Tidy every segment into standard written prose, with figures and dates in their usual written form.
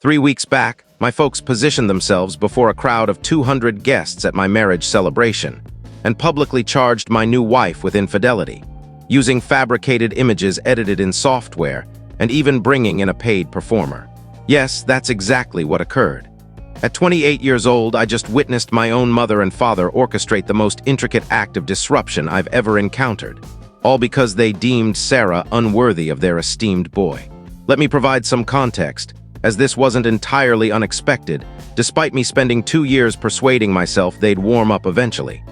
3 weeks back, my folks positioned themselves before a crowd of 200 guests at my marriage celebration and publicly charged my new wife with infidelity, using fabricated images edited in software and even bringing in a paid performer. Yes, that's exactly what occurred. At 28 years old, I just witnessed my own mother and father orchestrate the most intricate act of disruption I've ever encountered, all because they deemed Sarah unworthy of their esteemed boy. Let me provide some context, as this wasn't entirely unexpected, despite me spending 2 years persuading myself they'd warm up eventually.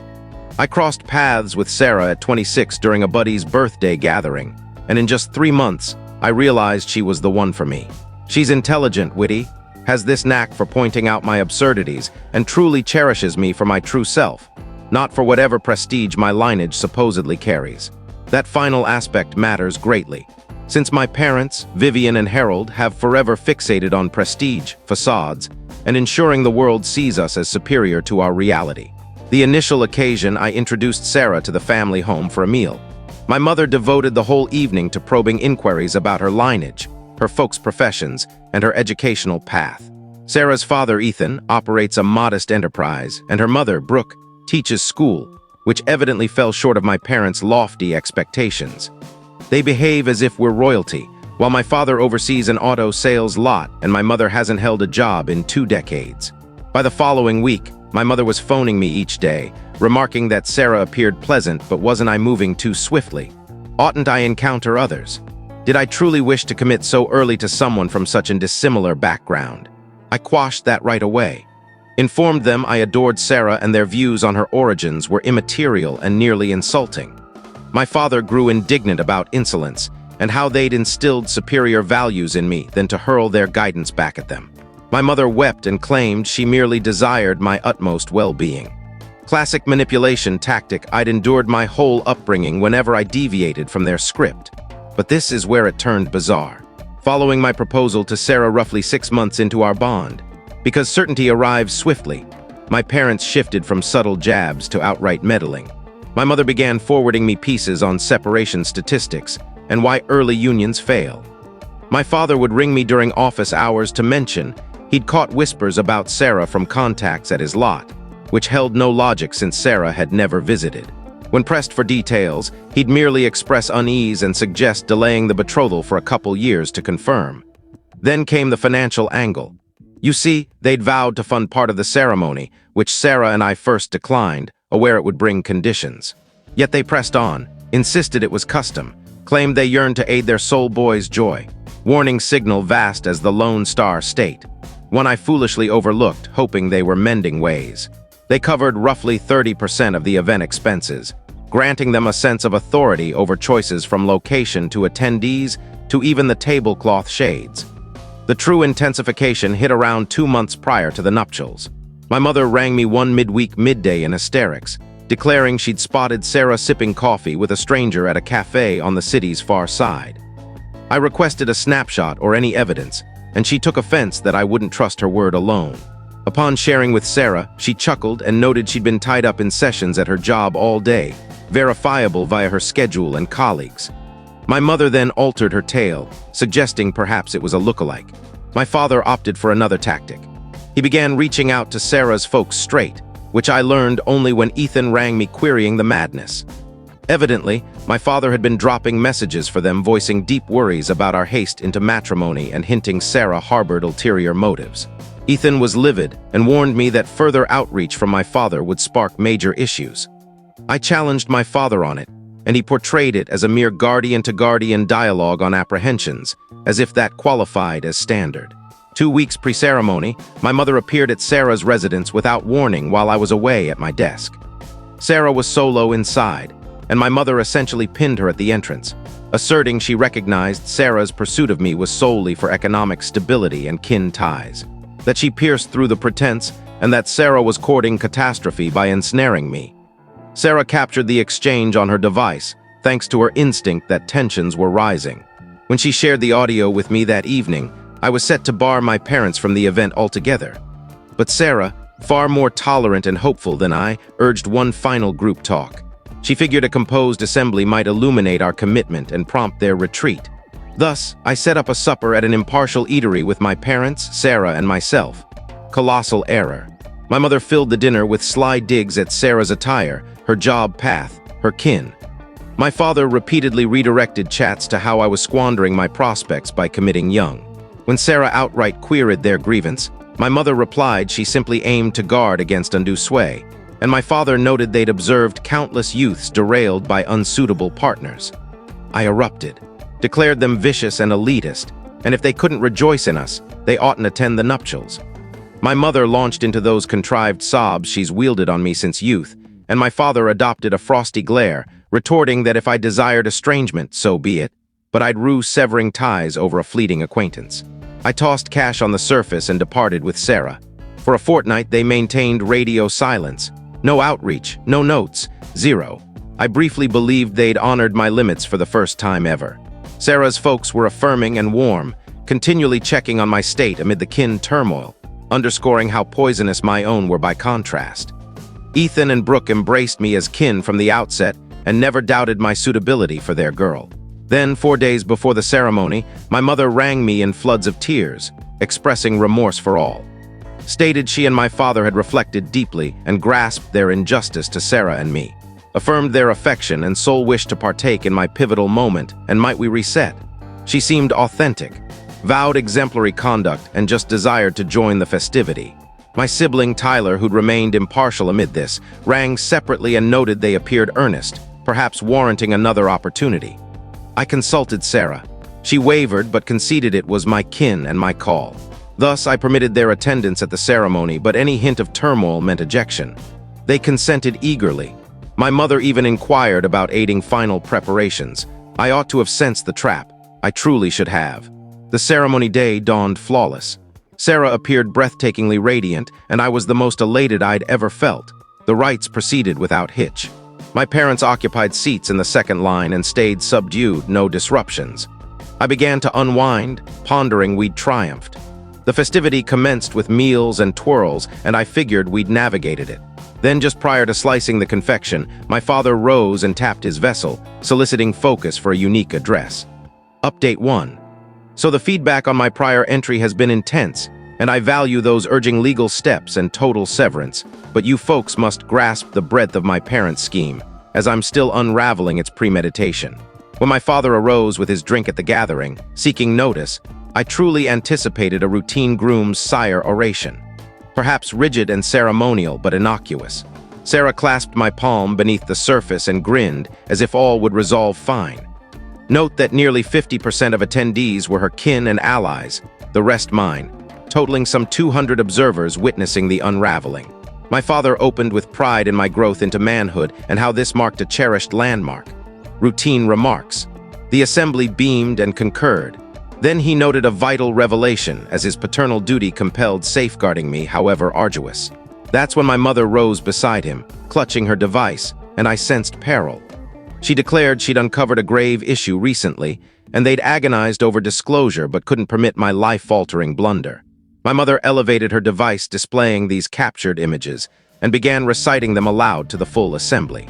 I crossed paths with Sarah at 26 during a buddy's birthday gathering, and in just 3 months, I realized she was the one for me. She's intelligent, witty, has this knack for pointing out my absurdities, and truly cherishes me for my true self, not for whatever prestige my lineage supposedly carries. That final aspect matters greatly, since my parents, Vivian and Harold, have forever fixated on prestige, facades, and ensuring the world sees us as superior to our reality. The initial occasion, I introduced Sarah to the family home for a meal. My mother devoted the whole evening to probing inquiries about her lineage, her folks' professions, and her educational path. Sarah's father, Ethan, operates a modest enterprise, and her mother, Brooke, teaches school, which evidently fell short of my parents' lofty expectations. They behave as if we're royalty, while my father oversees an auto sales lot and my mother hasn't held a job in 2 decades. By the following week, my mother was phoning me each day, remarking that Sarah appeared pleasant, but wasn't I moving too swiftly? Oughtn't I encounter others? Did I truly wish to commit so early to someone from such a dissimilar background? I quashed that right away. Informed them I adored Sarah and their views on her origins were immaterial and nearly insulting. My father grew indignant about insolence and how they'd instilled superior values in me than to hurl their guidance back at them. My mother wept and claimed she merely desired my utmost well-being. Classic manipulation tactic I'd endured my whole upbringing whenever I deviated from their script. But this is where it turned bizarre. Following my proposal to Sarah roughly 6 months into our bond, because certainty arrives swiftly, my parents shifted from subtle jabs to outright meddling. My mother began forwarding me pieces on separation statistics and why early unions fail. My father would ring me during office hours to mention he'd caught whispers about Sarah from contacts at his lot, which held no logic since Sarah had never visited. When pressed for details, he'd merely express unease and suggest delaying the betrothal for a couple years to confirm. Then came the financial angle. You see, they'd vowed to fund part of the ceremony, which Sarah and I first declined, aware it would bring conditions. Yet they pressed on, insisted it was custom, claimed they yearned to aid their sole boy's joy. Warning signal vast as the Lone Star State. One I foolishly overlooked, hoping they were mending ways. They covered roughly 30% of the event expenses, granting them a sense of authority over choices from location to attendees to even the tablecloth shades. The true intensification hit around 2 months prior to the nuptials. My mother rang me one midweek midday in hysterics, declaring she'd spotted Sarah sipping coffee with a stranger at a cafe on the city's far side. I requested a snapshot or any evidence, and she took offense that I wouldn't trust her word alone. Upon sharing with Sarah, she chuckled and noted she'd been tied up in sessions at her job all day, verifiable via her schedule and colleagues. My mother then altered her tale, suggesting perhaps it was a lookalike. My father opted for another tactic. He began reaching out to Sarah's folks straight, which I learned only when Ethan rang me querying the madness. Evidently, my father had been dropping messages for them voicing deep worries about our haste into matrimony and hinting Sarah harbored ulterior motives. Ethan was livid and warned me that further outreach from my father would spark major issues. I challenged my father on it, and he portrayed it as a mere guardian-to-guardian dialogue on apprehensions, as if that qualified as standard. 2 weeks pre-ceremony, my mother appeared at Sarah's residence without warning while I was away at my desk. Sarah was solo inside, and my mother essentially pinned her at the entrance, asserting she recognized Sarah's pursuit of me was solely for economic stability and kin ties, that she pierced through the pretense, and that Sarah was courting catastrophe by ensnaring me. Sarah captured the exchange on her device, thanks to her instinct that tensions were rising. When she shared the audio with me that evening, I was set to bar my parents from the event altogether. But Sarah, far more tolerant and hopeful than I, urged one final group talk. She figured a composed assembly might illuminate our commitment and prompt their retreat. Thus, I set up a supper at an impartial eatery with my parents, Sarah, and myself. Colossal error. My mother filled the dinner with sly digs at Sarah's attire, her job path, her kin. My father repeatedly redirected chats to how I was squandering my prospects by committing young. When Sarah outright queried their grievance, my mother replied she simply aimed to guard against undue sway, and my father noted they'd observed countless youths derailed by unsuitable partners. I erupted, declared them vicious and elitist, and if they couldn't rejoice in us, they oughtn't attend the nuptials. My mother launched into those contrived sobs she's wielded on me since youth, and my father adopted a frosty glare, retorting that if I desired estrangement, so be it, but I'd rue severing ties over a fleeting acquaintance. I tossed cash on the surface and departed with Sarah. For a fortnight, they maintained radio silence. No outreach, no notes, zero. I briefly believed they'd honored my limits for the first time ever. Sarah's folks were affirming and warm, continually checking on my state amid the kin turmoil, underscoring how poisonous my own were by contrast. Ethan and Brooke embraced me as kin from the outset and never doubted my suitability for their girl. Then, 4 days before the ceremony, my mother rang me in floods of tears, expressing remorse for all. Stated she and my father had reflected deeply and grasped their injustice to Sarah and me. Affirmed their affection and sole wish to partake in my pivotal moment, and might we reset. She seemed authentic, vowed exemplary conduct, and just desired to join the festivity. My sibling Tyler, who'd remained impartial amid this, rang separately and noted they appeared earnest, perhaps warranting another opportunity. I consulted Sarah. She wavered but conceded it was my kin and my call. Thus, I permitted their attendance at the ceremony, but any hint of turmoil meant ejection. They consented eagerly. My mother even inquired about aiding final preparations. I ought to have sensed the trap. I truly should have. The ceremony day dawned flawless. Sarah appeared breathtakingly radiant, and I was the most elated I'd ever felt. The rites proceeded without hitch. My parents occupied seats in the second line and stayed subdued, no disruptions. I began to unwind, pondering we'd triumphed. The festivity commenced with meals and twirls, and I figured we'd navigated it. Then, just prior to slicing the confection, my father rose and tapped his vessel, soliciting focus for a unique address. Update 1. So the feedback on my prior entry has been intense, and I value those urging legal steps and total severance, but you folks must grasp the breadth of my parents' scheme, as I'm still unraveling its premeditation. When my father arose with his drink at the gathering, seeking notice, I truly anticipated a routine groom's sire oration. Perhaps rigid and ceremonial, but innocuous. Sarah clasped my palm beneath the surface and grinned, as if all would resolve fine. Note that nearly 50% of attendees were her kin and allies, the rest mine, totaling some 200 observers witnessing the unraveling. My father opened with pride in my growth into manhood and how this marked a cherished landmark. Routine remarks. The assembly beamed and concurred. Then he noted a vital revelation, as his paternal duty compelled safeguarding me, however arduous. That's when my mother rose beside him, clutching her device, and I sensed peril. She declared she'd uncovered a grave issue recently, and they'd agonized over disclosure but couldn't permit my life-altering blunder. My mother elevated her device displaying these captured images and began reciting them aloud to the full assembly.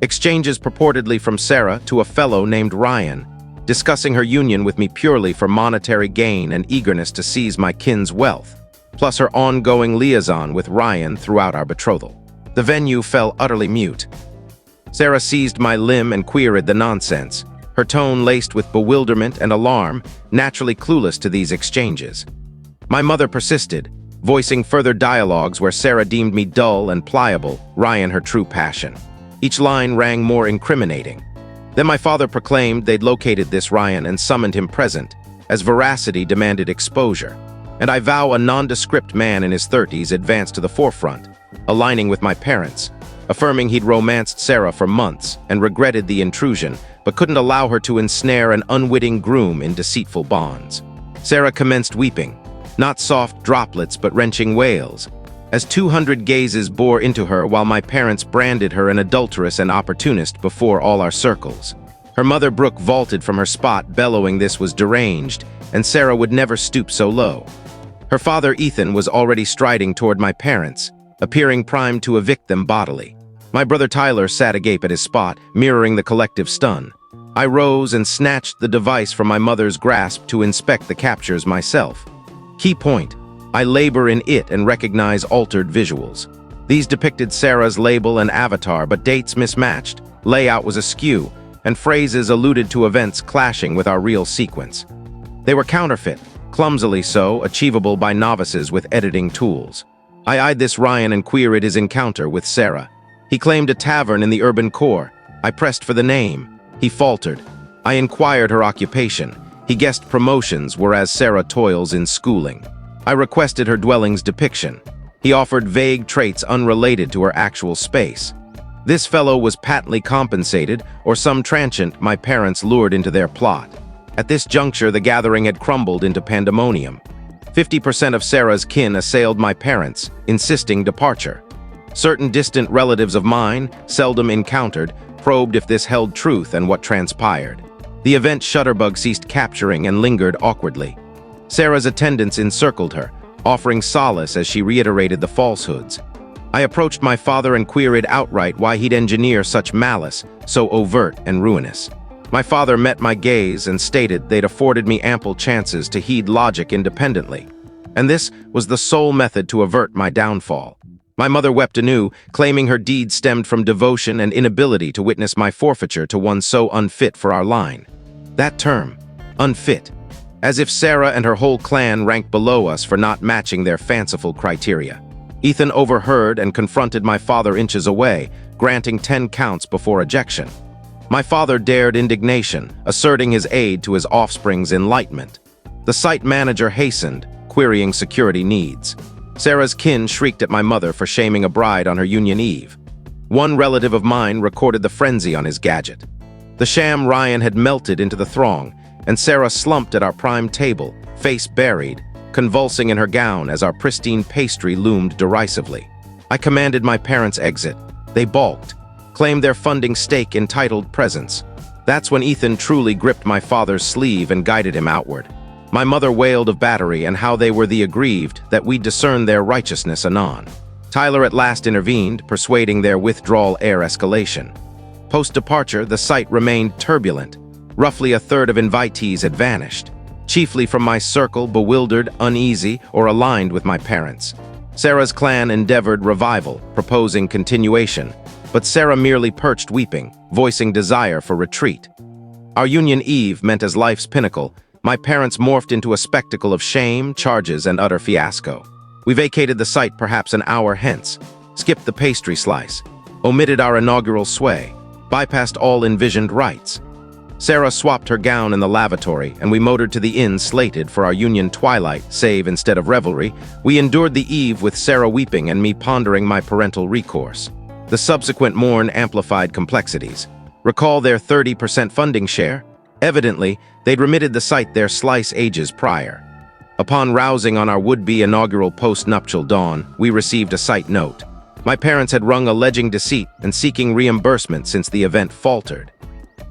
Exchanges purportedly from Sarah to a fellow named Ryan, discussing her union with me purely for monetary gain and eagerness to seize my kin's wealth, plus her ongoing liaison with Ryan throughout our betrothal. The venue fell utterly mute. Sarah seized my limb and queried the nonsense, her tone laced with bewilderment and alarm, naturally clueless to these exchanges. My mother persisted, voicing further dialogues where Sarah deemed me dull and pliable, Ryan her true passion. Each line rang more incriminating. Then my father proclaimed they'd located this Ryan and summoned him present, as veracity demanded exposure. And I vow a nondescript man in his 30s advanced to the forefront, aligning with my parents, affirming he'd romanced Sarah for months and regretted the intrusion, but couldn't allow her to ensnare an unwitting groom in deceitful bonds. Sarah commenced weeping, not soft droplets but wrenching wails, as 200 gazes bore into her while my parents branded her an adulteress and opportunist before all our circles. Her mother Brooke vaulted from her spot, bellowing this was deranged, and Sarah would never stoop so low. Her father Ethan was already striding toward my parents, appearing primed to evict them bodily. My brother Tyler sat agape at his spot, mirroring the collective stun. I rose and snatched the device from my mother's grasp to inspect the captures myself. Key point: I labor in it and recognize altered visuals. These depicted Sarah's label and avatar, but dates mismatched, layout was askew, and phrases alluded to events clashing with our real sequence. They were counterfeit, clumsily so, achievable by novices with editing tools. I eyed this Ryan and queried his encounter with Sarah. He claimed a tavern in the urban core. I pressed for the name. He faltered. I inquired her occupation. He guessed promotions, whereas Sarah toils in schooling. I requested her dwelling's depiction. He offered vague traits unrelated to her actual space. This fellow was patently compensated, or some transient my parents lured into their plot. At this juncture, the gathering had crumbled into pandemonium. 50% of Sarah's kin assailed my parents, insisting departure. Certain distant relatives of mine, seldom encountered, probed if this held truth and what transpired. The event Shutterbug ceased capturing and lingered awkwardly. Sarah's attendants encircled her, offering solace as she reiterated the falsehoods. I approached my father and queried outright why he'd engineer such malice, so overt and ruinous. My father met my gaze and stated they'd afforded me ample chances to heed logic independently, and this was the sole method to avert my downfall. My mother wept anew, claiming her deed stemmed from devotion and inability to witness my forfeiture to one so unfit for our line. That term, unfit, as if Sarah and her whole clan ranked below us for not matching their fanciful criteria. Ethan overheard and confronted my father inches away, granting 10 counts before ejection. My father dared indignation, asserting his aid to his offspring's enlightenment. The site manager hastened, querying security needs. Sarah's kin shrieked at my mother for shaming a bride on her union eve. One relative of mine recorded the frenzy on his gadget. The sham Ryan had melted into the throng, and Sarah slumped at our prime table, face buried, convulsing in her gown as our pristine pastry loomed derisively. I commanded my parents' exit. They balked, claimed their funding stake entitled presence. That's when Ethan truly gripped my father's sleeve and guided him outward. My mother wailed of battery and how they were the aggrieved, that we'd discern their righteousness anon. Tyler at last intervened, persuading their withdrawal ere escalation. Post-departure, the site remained turbulent. Roughly a third of invitees had vanished, chiefly from my circle, bewildered, uneasy, or aligned with my parents. Sarah's clan endeavored revival, proposing continuation, but Sarah merely perched weeping, voicing desire for retreat. Our union eve meant as life's pinnacle, my parents morphed into a spectacle of shame, charges, and utter fiasco. We vacated the site perhaps an hour hence, skipped the pastry slice, omitted our inaugural sway, bypassed all envisioned rites. Sarah swapped her gown in the lavatory, and we motored to the inn slated for our union twilight, save instead of revelry. We endured the eve with Sarah weeping and me pondering my parental recourse. The subsequent morn amplified complexities. Recall their 30% funding share? Evidently, they'd remitted the site their slice ages prior. Upon rousing on our would-be inaugural post-nuptial dawn, we received a site note. My parents had rung alleging deceit and seeking reimbursement since the event faltered.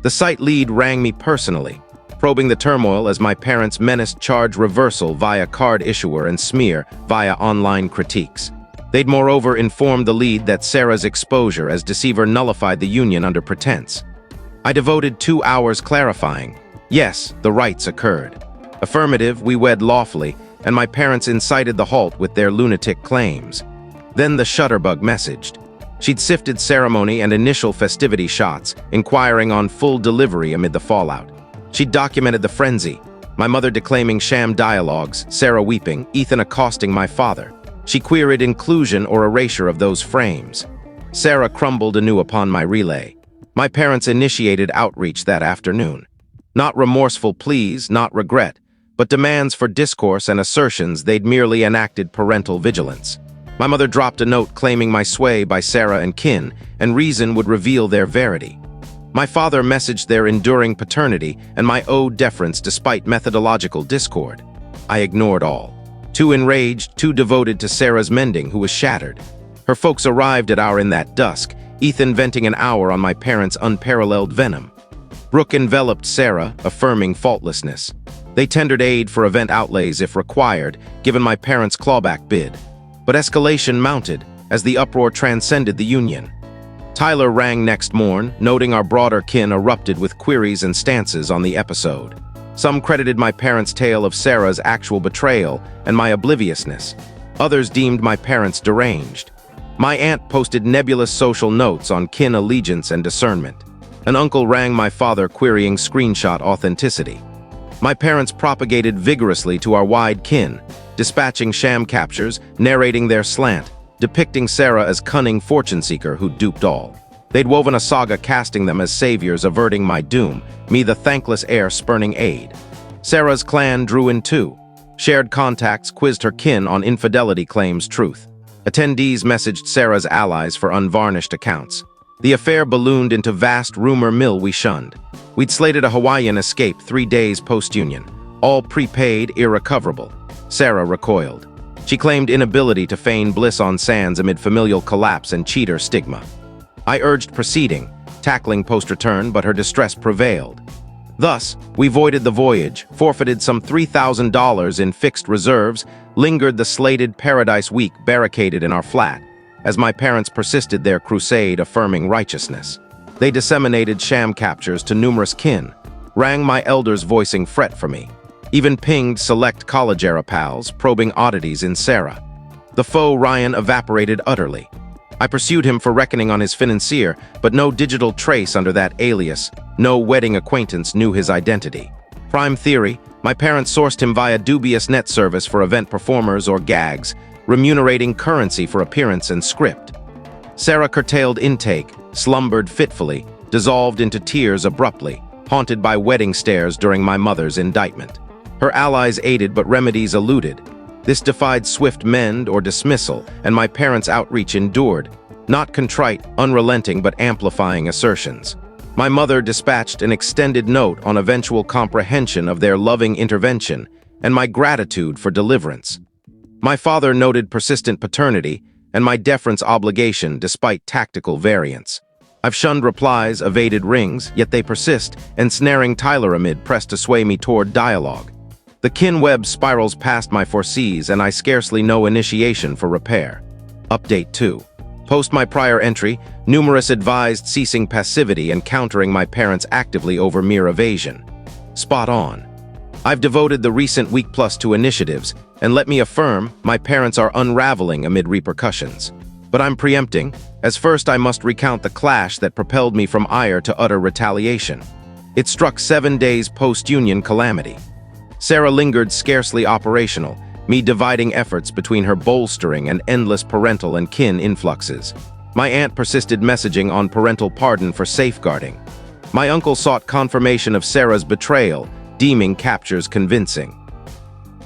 The site lead rang me personally, probing the turmoil as my parents menaced charge reversal via card issuer and smear via online critiques. They'd moreover informed the lead that Sarah's exposure as deceiver nullified the union under pretense. I devoted 2 hours clarifying. Yes, the rites occurred. Affirmative, we wed lawfully, and my parents incited the halt with their lunatic claims. Then the Shutterbug messaged. She'd sifted ceremony and initial festivity shots, inquiring on full delivery amid the fallout. She'd documented the frenzy, my mother declaiming sham dialogues, Sarah weeping, Ethan accosting my father. She queried inclusion or erasure of those frames. Sarah crumbled anew upon my relay. My parents initiated outreach that afternoon. Not remorseful pleas, not regret, but demands for discourse and assertions they'd merely enacted parental vigilance. My mother dropped a note claiming my sway by Sarah and kin, and reason would reveal their verity. My father messaged their enduring paternity and my owed deference despite methodological discord. I ignored all. Too enraged, too devoted to Sarah's mending, who was shattered. Her folks arrived at our in that dusk, Ethan venting an hour on my parents' unparalleled venom. Brooke enveloped Sarah, affirming faultlessness. They tendered aid for event outlays if required, given my parents' clawback bid. But escalation mounted as the uproar transcended the union. Tyler rang next morn, noting our broader kin erupted with queries and stances on the episode. Some credited my parents' tale of Sarah's actual betrayal and my obliviousness. Others deemed my parents deranged. My aunt posted nebulous social notes on kin allegiance and discernment. An uncle rang my father querying screenshot authenticity. My parents propagated vigorously to our wide kin, dispatching sham captures, narrating their slant, depicting Sarah as cunning fortune seeker who duped all. They'd woven a saga casting them as saviors averting my doom, me the thankless heir spurning aid. Sarah's clan drew in too. Shared contacts quizzed her kin on infidelity claims truth. Attendees messaged Sarah's allies for unvarnished accounts. The affair ballooned into vast rumor mill we shunned. We'd slated a Hawaiian escape 3 days post-union, all prepaid, irrecoverable. Sarah recoiled. She claimed inability to feign bliss on sands amid familial collapse and cheater stigma. I urged proceeding, tackling post-return, but her distress prevailed. Thus, we voided the voyage, forfeited some $3,000 in fixed reserves, lingered the slated Paradise Week barricaded in our flat, as my parents persisted their crusade affirming righteousness. They disseminated sham captures to numerous kin, rang my elders voicing fret for me, even pinged select college-era pals, probing oddities in Sarah. The foe Ryan evaporated utterly. I pursued him for reckoning on his financier, but no digital trace under that alias, no wedding acquaintance knew his identity. Prime theory, my parents sourced him via dubious net service for event performers or gags, remunerating currency for appearance and script. Sarah curtailed intake, slumbered fitfully, dissolved into tears abruptly, haunted by wedding stares during my mother's indictment. Her allies aided but remedies eluded. This defied swift mend or dismissal, and my parents' outreach endured, not contrite, unrelenting, but amplifying assertions. My mother dispatched an extended note on eventual comprehension of their loving intervention and my gratitude for deliverance. My father noted persistent paternity and my deference obligation despite tactical variance. I've shunned replies, evaded rings, yet they persist, ensnaring Tyler amid press to sway me toward dialogue. The kin web spirals past my foresees and I scarcely know initiation for repair. Update 2. Post my prior entry, numerous advised ceasing passivity and countering my parents actively over mere evasion. Spot on. I've devoted the recent week plus to initiatives, and let me affirm, my parents are unraveling amid repercussions. But I'm preempting, as first I must recount the clash that propelled me from ire to utter retaliation. It struck 7 days post-union calamity. Sarah lingered scarcely operational, me dividing efforts between her bolstering and endless parental and kin influxes. My aunt persisted messaging on parental pardon for safeguarding. My uncle sought confirmation of Sarah's betrayal, deeming captures convincing.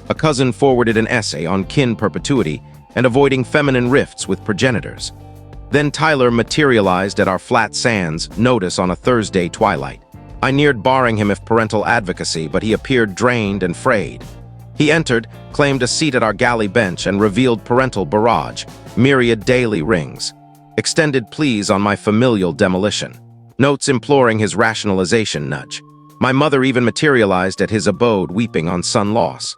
A cousin forwarded an essay on kin perpetuity and avoiding feminine rifts with progenitors. Then Tyler materialized at our flat sands, notice on a Thursday twilight. I neared barring him if parental advocacy, but he appeared drained and frayed. He entered, claimed a seat at our galley bench, and revealed parental barrage, myriad daily rings. Extended pleas on my familial demolition. Notes imploring his rationalization nudge. My mother even materialized at his abode weeping on son loss.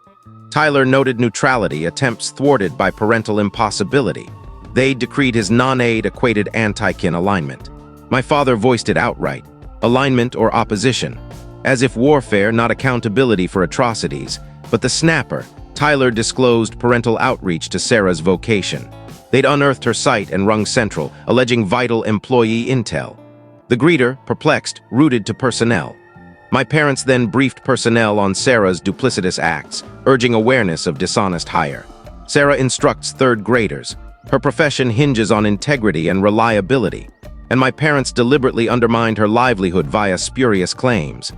Tyler noted neutrality, attempts thwarted by parental impossibility. They decreed his non-aid equated anti-kin alignment. My father voiced it outright. Alignment or opposition. As if warfare, not accountability for atrocities. But the snapper, Tyler disclosed parental outreach to Sarah's vocation. They'd unearthed her site and rung central, alleging vital employee intel. The greeter, perplexed, rooted to personnel. My parents then briefed personnel on Sarah's duplicitous acts, urging awareness of dishonest hire. Sarah instructs third graders. Her profession hinges on integrity and reliability, and my parents deliberately undermined her livelihood via spurious claims.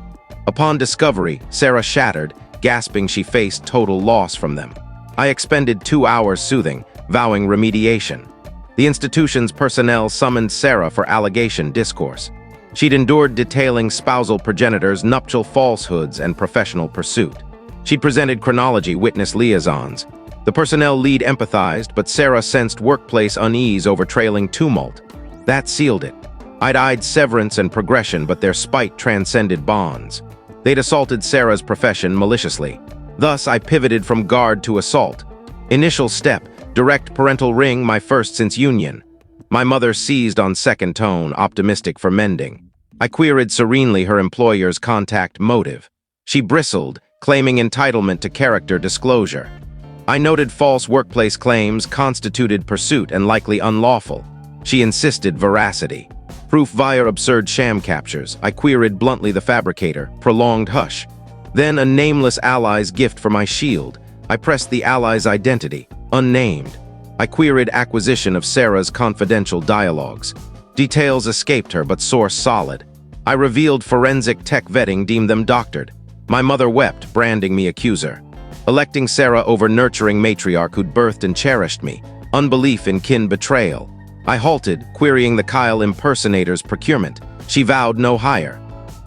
Upon discovery, Sarah shattered, gasping she faced total loss from them. I expended 2 hours soothing, vowing remediation. The institution's personnel summoned Sarah for allegation discourse. She'd endured detailing spousal progenitors, nuptial falsehoods, and professional pursuit. She'd presented chronology witness liaisons. The personnel lead empathized, but Sarah sensed workplace unease over trailing tumult. That sealed it. I'd eyed severance and progression, but their spite transcended bonds. They'd assaulted Sarah's profession maliciously. Thus, I pivoted from guard to assault. Initial step, direct parental ring, my first since union. My mother seized on second tone, optimistic for mending. I queried serenely her employer's contact motive. She bristled, claiming entitlement to character disclosure. I noted false workplace claims constituted pursuit and likely unlawful. She insisted veracity. Proof via absurd sham captures. I queried bluntly the fabricator, prolonged hush. Then a nameless ally's gift for my shield. I pressed the ally's identity, unnamed. I queried acquisition of Sarah's confidential dialogues. Details escaped her, but source solid. I revealed forensic tech vetting deemed them doctored. My mother wept, branding me accuser. Electing Sarah over nurturing matriarch who'd birthed and cherished me. Unbelief in kin betrayal. I halted, querying the Kyle impersonator's procurement. She vowed no higher.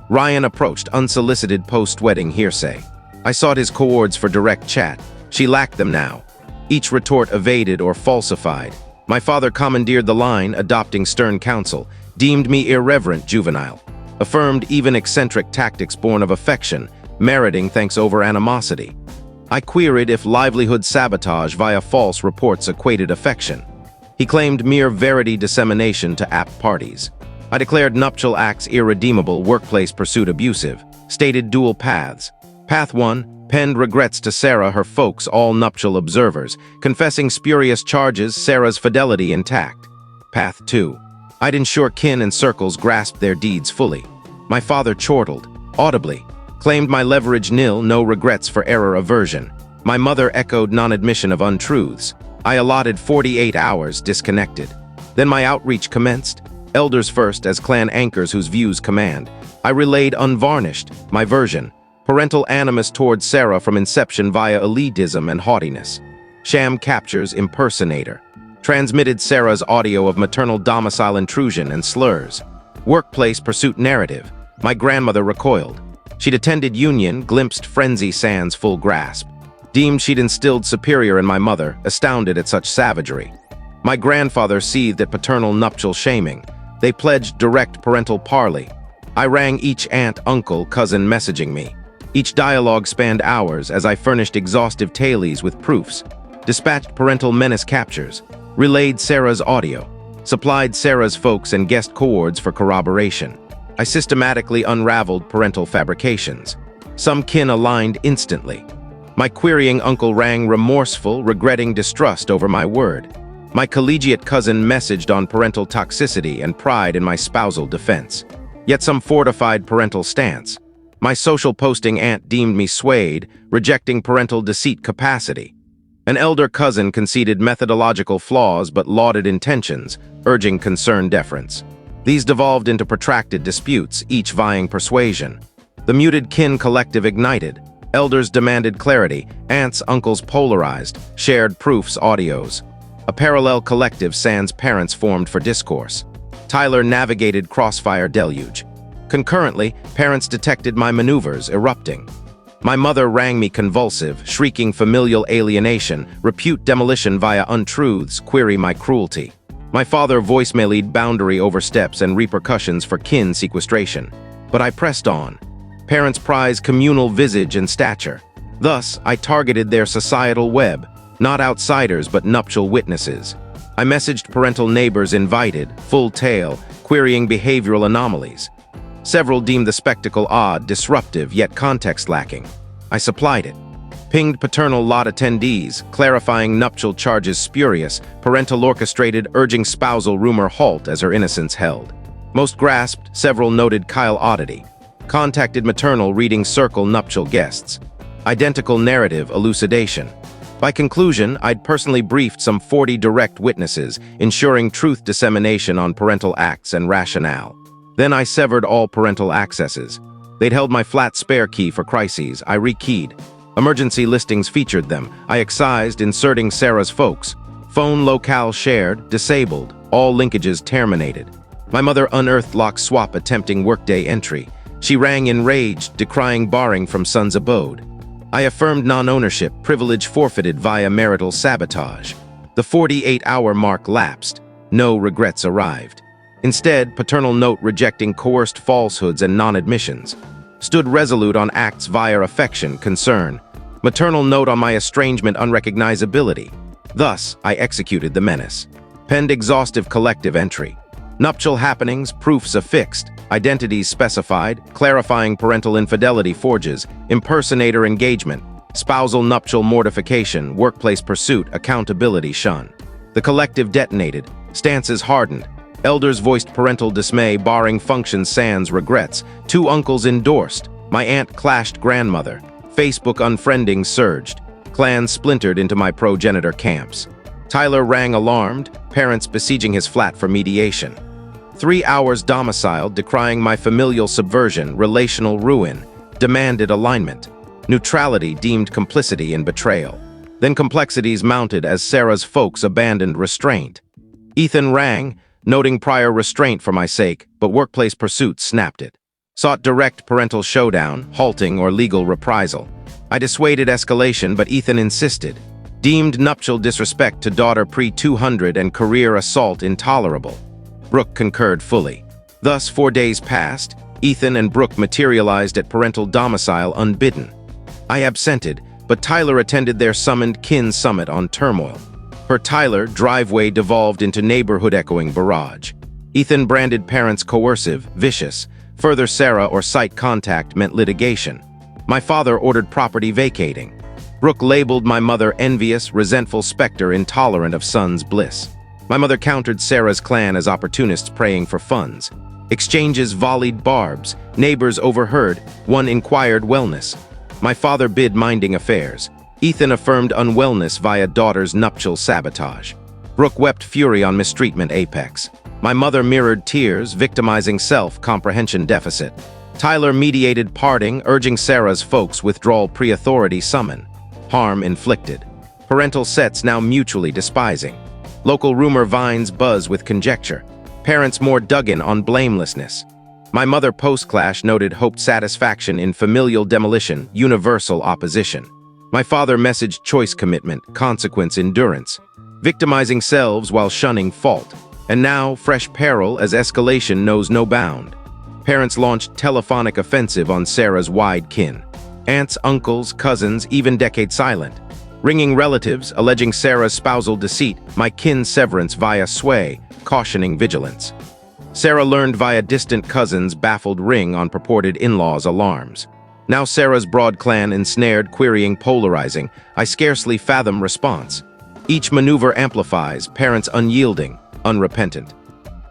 Ryan approached, unsolicited post-wedding hearsay. I sought his coords for direct chat. She lacked them now. Each retort evaded or falsified. My father commandeered the line, adopting stern counsel, deemed me irreverent juvenile. Affirmed even eccentric tactics born of affection, meriting thanks over animosity. I queried if livelihood sabotage via false reports equated affection. He claimed mere verity dissemination to apt parties. I declared nuptial acts irredeemable, workplace pursuit abusive. Stated dual paths. Path 1, penned regrets to Sarah, her folks, all nuptial observers, confessing spurious charges, Sarah's fidelity intact. Path 2, I'd ensure kin and circles grasped their deeds fully. My father chortled, audibly, claimed my leverage nil, no regrets for error aversion. My mother echoed non-admission of untruths. I allotted 48 hours, disconnected. Then my outreach commenced. Elders first, as clan anchors whose views command. I relayed unvarnished, my version. Parental animus towards Sarah from inception via elitism and haughtiness. Sham captures impersonator. Transmitted Sarah's audio of maternal domicile intrusion and slurs. Workplace pursuit narrative. My grandmother recoiled. She'd attended union, glimpsed frenzy sans full grasp. Deemed she'd instilled superior in my mother, astounded at such savagery. My grandfather seethed at paternal nuptial shaming. They pledged direct parental parley. I rang each aunt, uncle, cousin messaging me. Each dialogue spanned hours as I furnished exhaustive tales with proofs, dispatched parental menace captures, relayed Sarah's audio, supplied Sarah's folks and guest coords for corroboration. I systematically unraveled parental fabrications. Some kin aligned instantly. My querying uncle rang remorseful, regretting distrust over my word. My collegiate cousin messaged on parental toxicity and pride in my spousal defense. Yet some fortified parental stance. My social posting aunt deemed me swayed, rejecting parental deceit capacity. An elder cousin conceded methodological flaws but lauded intentions, urging concerned deference. These devolved into protracted disputes, each vying persuasion. The muted kin collective ignited. Elders demanded clarity, aunts, uncles polarized, shared proofs, audios. A parallel collective sans parents formed for discourse. Tyler navigated crossfire deluge. Concurrently, parents detected my maneuvers, erupting. My mother rang me convulsive, shrieking familial alienation, repute demolition via untruths, query my cruelty. My father voicemailed boundary oversteps and repercussions for kin sequestration. But I pressed on. Parents prize communal visage and stature. Thus, I targeted their societal web, not outsiders but nuptial witnesses. I messaged parental neighbors invited, full tale, querying behavioral anomalies. Several deemed the spectacle odd, disruptive, yet context lacking. I supplied it. Pinged paternal lot attendees, clarifying nuptial charges spurious, parental orchestrated, urging spousal rumor halt as her innocence held. Most grasped, several noted Kyle oddity. Contacted maternal reading circle nuptial guests. Identical narrative elucidation. By conclusion, I'd personally briefed some 40 direct witnesses, ensuring truth dissemination on parental acts and rationale. Then I severed all parental accesses. They'd held my flat spare key for crises. I rekeyed. Emergency listings featured them. I excised, inserting Sarah's folks. Phone locale shared, disabled, all linkages terminated. My mother unearthed lock swap attempting workday entry. She rang enraged, decrying barring from son's abode. I affirmed non-ownership, privilege forfeited via marital sabotage. The 48-hour mark lapsed. No regrets arrived. Instead, paternal note rejecting coerced falsehoods and non-admissions. Stood resolute on acts via affection, concern. Maternal note on my estrangement unrecognizability. Thus, I executed the menace. Penned exhaustive collective entry. Nuptial happenings, proofs affixed, identities specified, clarifying parental infidelity forges, impersonator engagement, spousal nuptial mortification, workplace pursuit, accountability shun. The collective detonated, stances hardened, elders voiced parental dismay barring functions sans regrets, 2 uncles endorsed, my aunt clashed grandmother, Facebook unfriending surged, clans splintered into my progenitor camps. Tyler rang alarmed, parents besieging his flat for mediation. 3 hours domiciled, decrying my familial subversion, relational ruin, demanded alignment. Neutrality deemed complicity in betrayal. Then complexities mounted as Sarah's folks abandoned restraint. Ethan rang, noting prior restraint for my sake, but workplace pursuit snapped it. Sought direct parental showdown, halting or legal reprisal. I dissuaded escalation, but Ethan insisted. Deemed nuptial disrespect to daughter pre-200 and career assault intolerable. Brooke concurred fully. Thus, 4 days passed, Ethan and Brooke materialized at parental domicile unbidden. I absented, but Tyler attended their summoned kin summit on turmoil. Per Tyler, driveway devolved into neighborhood-echoing barrage. Ethan branded parents coercive, vicious. Further Sarah or site contact meant litigation. My father ordered property vacating. Brooke labeled my mother envious, resentful specter intolerant of son's bliss. My mother countered Sarah's clan as opportunists praying for funds. Exchanges volleyed barbs. Neighbors overheard. One inquired wellness. My father bid minding affairs. Ethan affirmed unwellness via daughter's nuptial sabotage. Brooke wept fury on mistreatment apex. My mother mirrored tears, victimizing self-comprehension deficit. Tyler mediated parting, urging Sarah's folks withdrawal pre-authority summon. Harm inflicted. Parental sets now mutually despising. Local rumor vines buzz with conjecture. Parents more dug in on blamelessness. My mother post-clash noted hoped satisfaction in familial demolition, universal opposition. My father messaged choice commitment, consequence endurance. Victimizing selves while shunning fault. And now, fresh peril as escalation knows no bound. Parents launched telephonic offensive on Sarah's wide kin. Aunts, uncles, cousins, even decade silent. Ringing relatives, alleging Sarah's spousal deceit, my kin severance via sway, cautioning vigilance. Sarah learned via distant cousins' baffled ring on purported in-laws' alarms. Now Sarah's broad clan ensnared, querying, polarizing. I scarcely fathom response. Each maneuver amplifies, parents unyielding, unrepentant.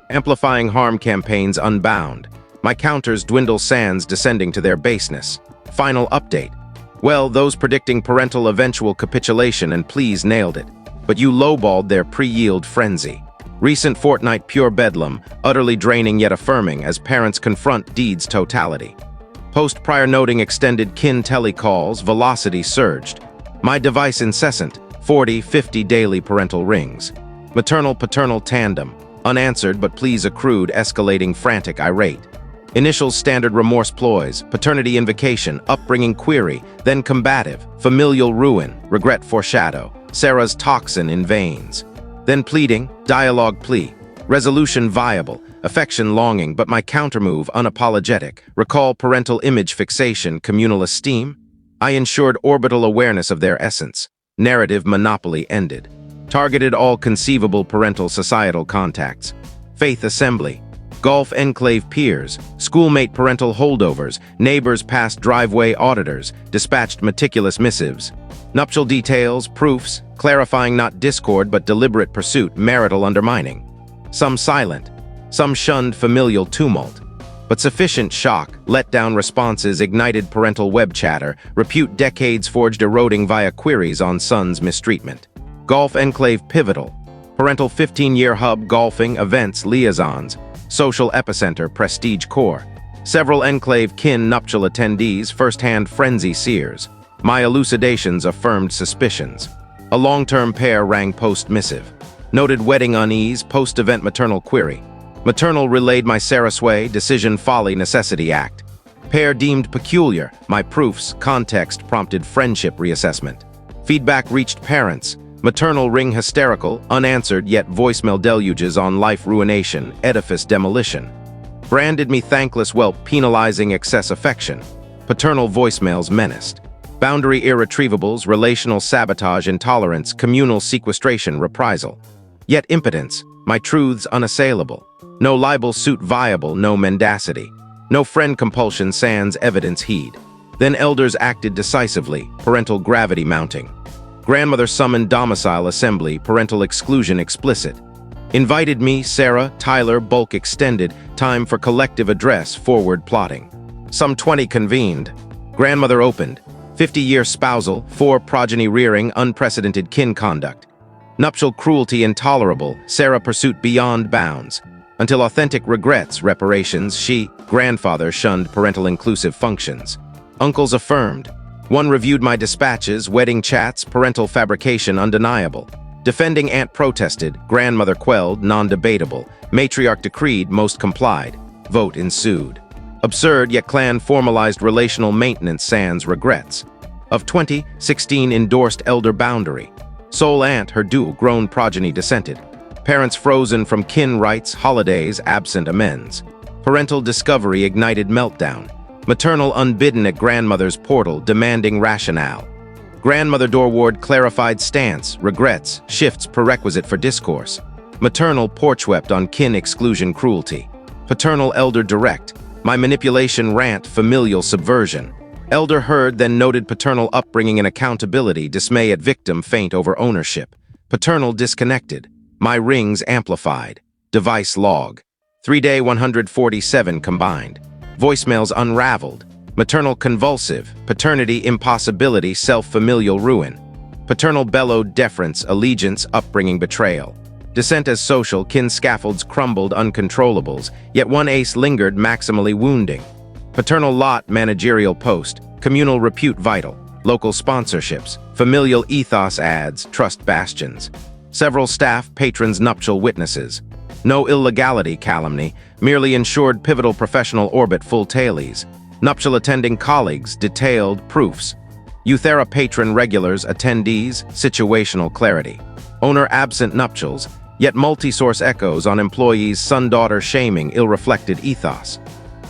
Amplifying harm campaigns unbound. My counters dwindle sands descending to their baseness. Final update. Well, those predicting parental eventual capitulation and pleas nailed it. But you lowballed their pre-yield frenzy. Recent fortnight pure bedlam, utterly draining yet affirming as parents confront deed's totality. Post prior noting extended kin telecalls, velocity surged. My device incessant, 40, 50 daily parental rings. Maternal-paternal tandem, unanswered but pleas accrued, escalating frantic irate. Initials standard remorse ploys, paternity invocation, upbringing query, then combative, familial ruin, regret foreshadow, Sarah's toxin in veins. Then pleading, dialogue plea, resolution viable, affection longing, but my countermove unapologetic, recall parental image fixation, communal esteem. I ensured orbital awareness of their essence. Narrative monopoly ended. Targeted all conceivable parental societal contacts. Faith assembly. Golf enclave peers, schoolmate parental holdovers, neighbors past driveway auditors, dispatched meticulous missives. Nuptial details, proofs, clarifying not discord but deliberate pursuit, marital undermining. Some silent, some shunned familial tumult. But sufficient shock, letdown responses ignited parental web chatter, repute decades forged eroding via queries on son's mistreatment. Golf enclave pivotal. Parental 15-year hub golfing, events, liaisons. Social epicenter, prestige core. Several enclave kin nuptial attendees, first-hand frenzy seers. My elucidations affirmed suspicions. A long-term pair rang post-missive. Noted wedding unease, post-event maternal query. Maternal relayed my Sarah sway, decision folly necessity act. Pair deemed peculiar, my proofs, context prompted friendship reassessment. Feedback reached parents. Maternal ring hysterical, unanswered yet voicemail deluges on life ruination, edifice demolition. Branded me thankless whelp penalizing excess affection. Paternal voicemails menaced. Boundary irretrievables, relational sabotage intolerance, communal sequestration reprisal. Yet impotence, my truths unassailable. No libel suit viable, no mendacity. No friend compulsion sans evidence heed. Then elders acted decisively, parental gravity mounting. Grandmother summoned domicile assembly, parental exclusion explicit. Invited me, Sarah, Tyler, bulk extended, time for collective address, forward plotting. Some 20 convened. Grandmother opened. 50-year spousal, 4 progeny rearing, unprecedented kin conduct. Nuptial cruelty intolerable, Sarah pursuit beyond bounds. Until authentic regrets, reparations, she, grandfather shunned parental inclusive functions. Uncles affirmed. One reviewed my dispatches, wedding chats, parental fabrication undeniable. Defending aunt protested, grandmother quelled, non-debatable. Matriarch decreed, most complied. Vote ensued. Absurd, yet clan formalized relational maintenance sans regrets. Of 20, 16 endorsed elder boundary. Sole aunt, her dual-grown progeny dissented. Parents frozen from kin rights, holidays, absent amends. Parental discovery ignited meltdown. Maternal unbidden at grandmother's portal, demanding rationale. Grandmother doorward clarified stance, regrets, shifts prerequisite for discourse. Maternal porch-wept on kin exclusion cruelty. Paternal elder direct, my manipulation rant familial subversion. Elder heard then noted paternal upbringing and accountability, dismay at victim faint over ownership. Paternal disconnected, my rings amplified. Device log. 3-day 147 combined. Voicemails unraveled. Maternal convulsive, paternity impossibility, self-familial ruin. Paternal bellowed deference, allegiance, upbringing betrayal. Descent as social, kin scaffolds crumbled uncontrollables, yet one ace lingered maximally wounding. Paternal lot, managerial post, communal repute vital, local sponsorships, familial ethos ads, trust bastions. Several staff, patrons, nuptial witnesses. No illegality, calumny, merely ensured pivotal professional orbit full tailies. Nuptial attending colleagues, detailed proofs. Euthera patron regulars, attendees, situational clarity. Owner absent nuptials, yet multi-source echoes on employees' son-daughter shaming, ill-reflected ethos.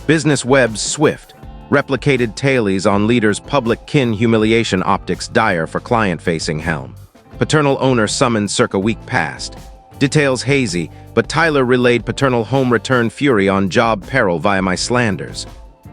Business webs swift, replicated tailies on leaders' public kin humiliation optics dire for client-facing helm. Paternal owner summoned circa week past. Details hazy, but Tyler relayed paternal home return fury on job peril via my slanders.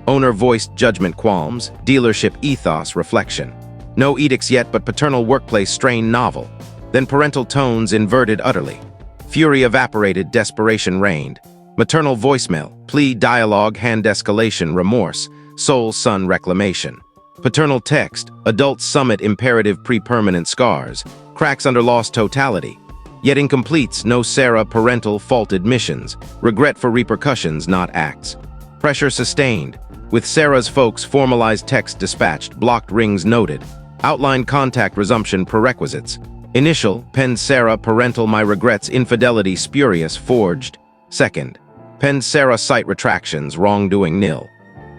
Owner voiced judgment qualms, dealership ethos reflection. No edicts yet, but paternal workplace strain novel. Then parental tones inverted utterly. Fury evaporated, desperation reigned. Maternal voicemail, plea dialogue, hand escalation, remorse, soul-son reclamation. Paternal text, adult summit imperative pre-permanent scars, cracks under lost totality. Yet incompletes, no Sarah parental fault admissions, regret for repercussions, not acts. Pressure sustained, with Sarah's folks formalized text dispatched, blocked rings noted, outlined contact resumption prerequisites. Initial, penned Sarah parental my regrets infidelity spurious forged. Second, penned Sarah site retractions wrongdoing nil.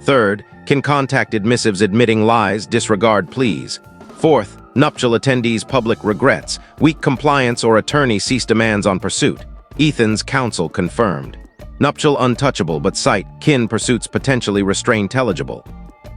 Third, can contacted missives admitting lies disregard pleas. Fourth, nuptial attendees public regrets, weak compliance or attorney cease demands on pursuit. Ethan's counsel confirmed. Nuptial untouchable but site, kin pursuits potentially restrained intelligible.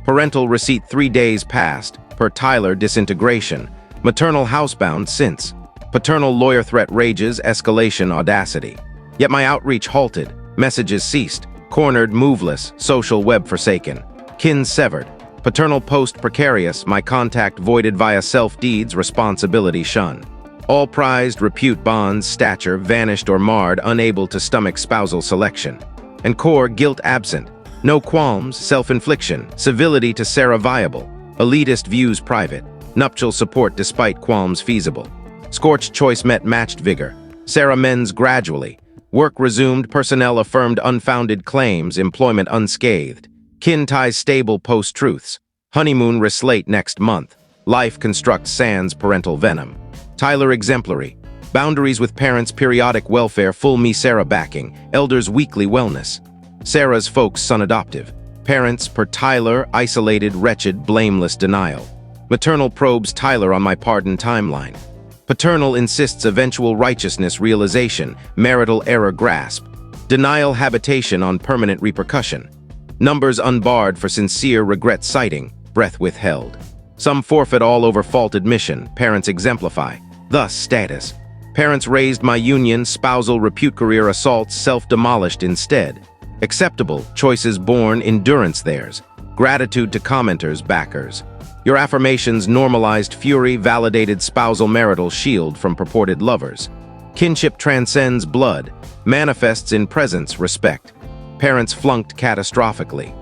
Parental receipt 3 days past, per Tyler disintegration. Maternal housebound since. Paternal lawyer threat rages, escalation audacity. Yet my outreach halted, messages ceased, cornered moveless, social web forsaken. Kin severed. Paternal post precarious, my contact voided via self-deeds, responsibility shun. All prized, repute bonds, stature, vanished or marred, unable to stomach spousal selection. And core, guilt absent. No qualms, self-infliction, civility to Sarah viable. Elitist views private. Nuptial support despite qualms feasible. Scorched choice met matched vigor. Sarah mends gradually. Work resumed, personnel affirmed unfounded claims, employment unscathed. Kin ties stable post-truths. Honeymoon reslate next month. Life constructs sans parental venom. Tyler exemplary. Boundaries with parents periodic welfare full me Sarah backing. Elders weekly wellness. Sarah's folks son adoptive. Parents per Tyler isolated wretched blameless denial. Maternal probes Tyler on my pardon timeline. Paternal insists eventual righteousness realization, marital error grasp. Denial habitation on permanent repercussion. Numbers unbarred for sincere regret citing, breath withheld. Some forfeit all over fault admission, parents exemplify. Thus status. Parents raised my union, spousal repute career assaults self-demolished instead. Acceptable, choices born, endurance theirs. Gratitude to commenters, backers. Your affirmations normalized fury, validated spousal marital shield from purported lovers. Kinship transcends blood, manifests in presence, respect. Parents flunked catastrophically.